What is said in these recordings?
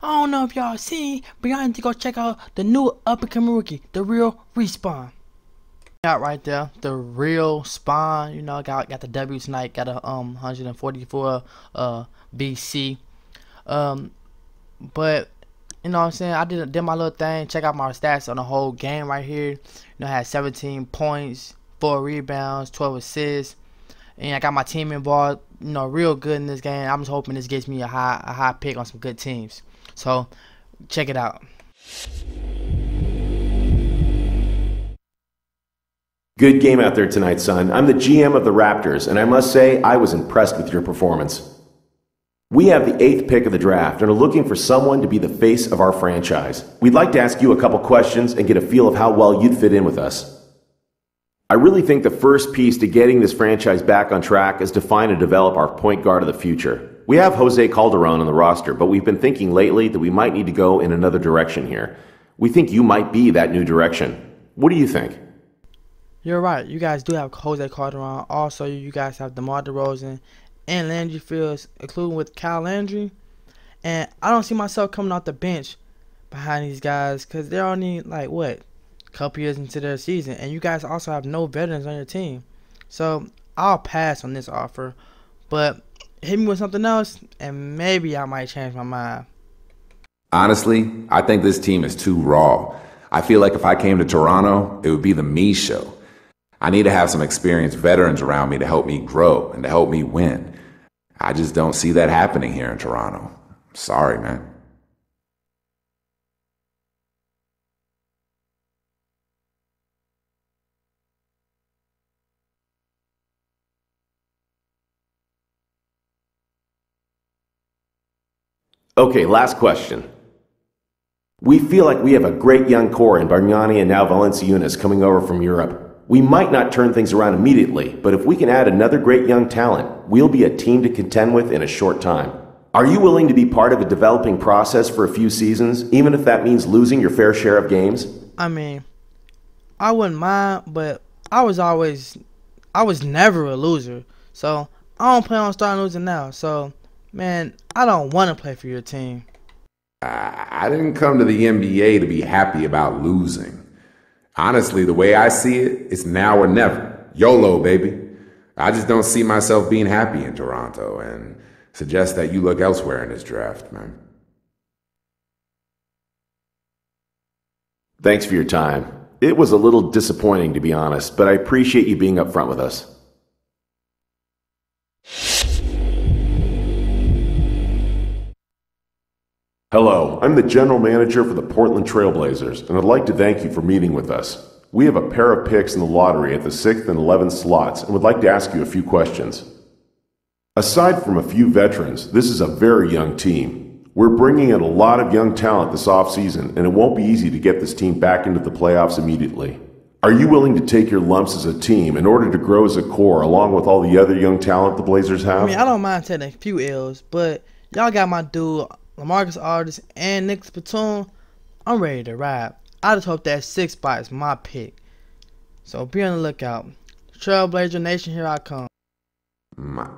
I don't know if y'all seen, but y'all need to go check out the new up-and-coming rookie, the real Respawn. Out right there, the real Spawn. Got the W tonight. Got a 144 BC. Um, but what I'm saying, I did my little thing. Check out my stats on the whole game right here. I had 17 points, 4 rebounds, 12 assists, and I got my team involved. Real good in this game. I'm just hoping this gets me a high pick on some good teams. So check it out. Good game out there tonight, son. I'm the GM of the Raptors, and I must say I was impressed with your performance. We have the 8th pick of the draft and are looking for someone to be the face of our franchise. We'd like to ask you a couple questions and get a feel of how well you'd fit in with us. I really think the first piece to getting this franchise back on track is to find and develop our point guard of the future. We have Jose Calderon on the roster, but we've been thinking lately that we might need to go in another direction here. We think you might be that new direction. What do you think? You're right. You guys do have Jose Calderon. Also, you guys have DeMar DeRozan and Landry Fields, including with Kyle Landry. And I don't see myself coming off the bench behind these guys because they're only, a couple years into their season. And you guys also have no veterans on your team. So I'll pass on this offer. But hit me with something else, and maybe I might change my mind. Honestly, I think this team is too raw. I feel like if I came to Toronto, it would be the me show. I need to have some experienced veterans around me to help me grow and to help me win. I just don't see that happening here in Toronto. Sorry, man. Okay, last question. We feel like we have a great young core in Bargnani and now Valanciunas coming over from Europe. We might not turn things around immediately, but if we can add another great young talent, we'll be a team to contend with in a short time. Are you willing to be part of a developing process for a few seasons, even if that means losing your fair share of games? I mean, I wouldn't mind, but I was never a loser. So I don't plan on starting losing now. So, man, I don't want to play for your team. I didn't come to the NBA to be happy about losing. Honestly, the way I see it, it's now or never. YOLO, baby. I just don't see myself being happy in Toronto and suggest that you look elsewhere in this draft, man. Thanks for your time. It was a little disappointing, to be honest, but I appreciate you being upfront with us. Hello, I'm the general manager for the Portland Trail Blazers, and I'd like to thank you for meeting with us. We have a pair of picks in the lottery at the 6th and 11th slots and would like to ask you a few questions. Aside from a few veterans, this is a very young team. We're bringing in a lot of young talent this offseason, and it won't be easy to get this team back into the playoffs immediately. Are you willing to take your lumps as a team in order to grow as a core along with all the other young talent the Blazers have? I don't mind taking a few L's, but y'all got my dude LaMarcus Aldridge and Nicholas Batum. I'm ready to ride. I just hope that 6th spot is my pick. So be on the lookout. Trailblazer Nation, here I come.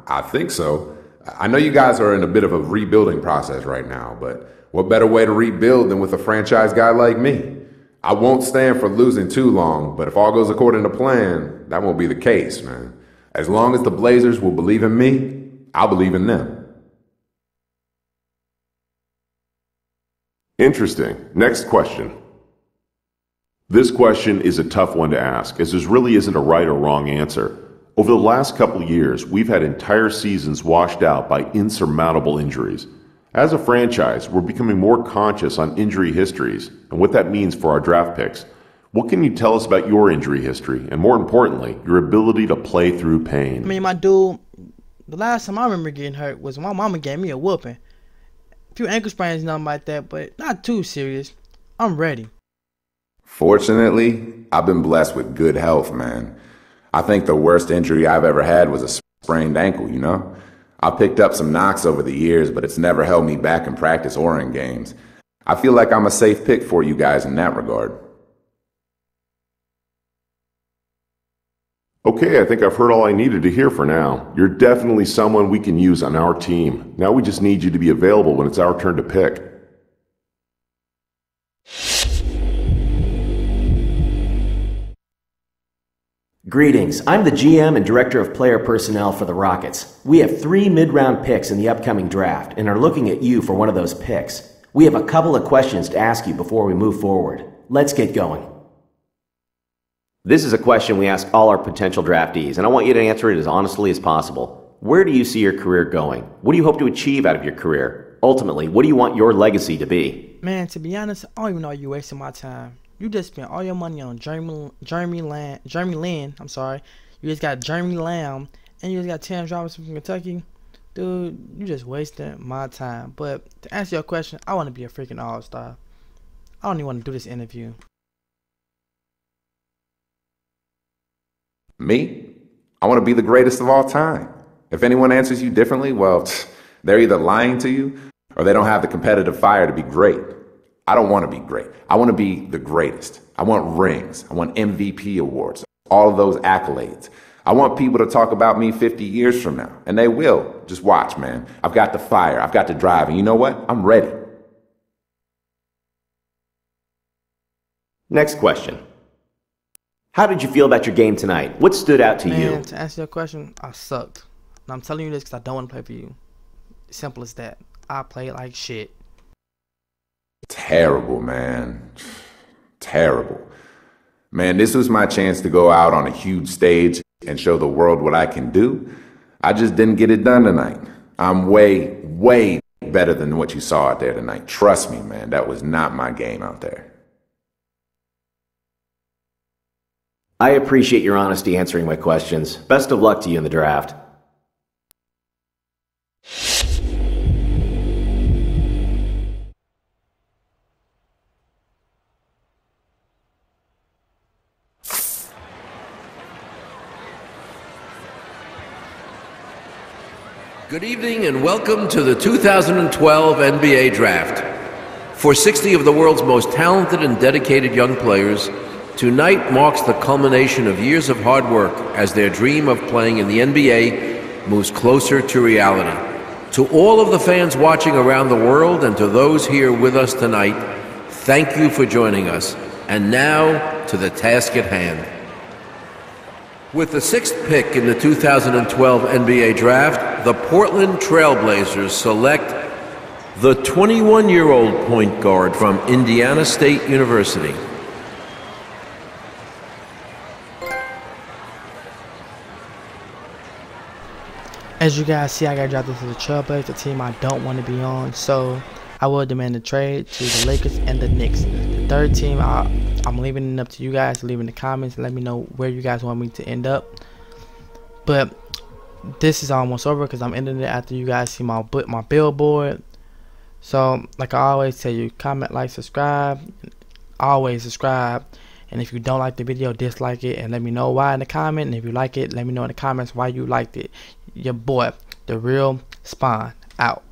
I think so. I know you guys are in a bit of a rebuilding process right now, but what better way to rebuild than with a franchise guy like me? I won't stand for losing too long, but if all goes according to plan, that won't be the case, man. As long as the Blazers will believe in me, I'll believe in them. Interesting. Next question. This question is a tough one to ask, as there really isn't a right or wrong answer. Over the last couple of years, we've had entire seasons washed out by insurmountable injuries. As a franchise, we're becoming more conscious on injury histories and what that means for our draft picks. What can you tell us about your injury history, and more importantly, your ability to play through pain? My dude, the last time I remember getting hurt was when my mama gave me a whooping. A few ankle sprains, nothing like that, but not too serious. I'm ready. Fortunately, I've been blessed with good health, man. I think the worst injury I've ever had was a sprained ankle, you know? I've picked up some knocks over the years, but it's never held me back in practice or in games. I feel like I'm a safe pick for you guys in that regard. Okay, I think I've heard all I needed to hear for now. You're definitely someone we can use on our team. Now we just need you to be available when it's our turn to pick. Greetings. I'm the GM and Director of Player Personnel for the Rockets. We have 3 mid-round picks in the upcoming draft and are looking at you for one of those picks. We have a couple of questions to ask you before we move forward. Let's get going. This is a question we ask all our potential draftees, and I want you to answer it as honestly as possible. Where do you see your career going? What do you hope to achieve out of your career? Ultimately, what do you want your legacy to be? Man, to be honest, I don't even know you're wasting my time. You just spent all your money on Jeremy Lin. You just got Jeremy Lamb, and you just got Terrence Robinson from Kentucky. Dude, you just wasting my time. But to answer your question, I want to be a freaking all-star. I don't even want to do this interview. Me? I want to be the greatest of all time. If anyone answers you differently, well, they're either lying to you or they don't have the competitive fire to be great. I don't want to be great. I want to be the greatest. I want rings. I want MVP awards. All of those accolades. I want people to talk about me 50 years from now. And they will. Just watch, man. I've got the fire. I've got the drive. And you know what? I'm ready. Next question. How did you feel about your game tonight? What stood out to you? To answer your question, I sucked. And I'm telling you this because I don't want to play for you. Simple as that. I played like shit. Terrible, man. Terrible. Man, this was my chance to go out on a huge stage and show the world what I can do. I just didn't get it done tonight. I'm way, way better than what you saw out there tonight. Trust me, man. That was not my game out there. I appreciate your honesty answering my questions. Best of luck to you in the draft. Good evening and welcome to the 2012 NBA Draft. For 60 of the world's most talented and dedicated young players, tonight marks the culmination of years of hard work as their dream of playing in the NBA moves closer to reality. To all of the fans watching around the world and to those here with us tonight, thank you for joining us. And now to the task at hand. With the 6th pick in the 2012 NBA Draft, the Portland Trail Blazers select the 21-year-old point guard from Indiana State University. As you guys see, I got drafted to the Trailblazers, a team I don't want to be on, so I will demand a trade to the Lakers and the Knicks. The third team, I'm leaving it up to you guys to leave in the comments and let me know where you guys want me to end up. But this is almost over because I'm ending it after you guys see my billboard. So, like I always tell you, comment, like, subscribe. Always subscribe. And if you don't like the video, dislike it and let me know why in the comment. And if you like it, let me know in the comments why you liked it. Your boy, The Real Spawn, out.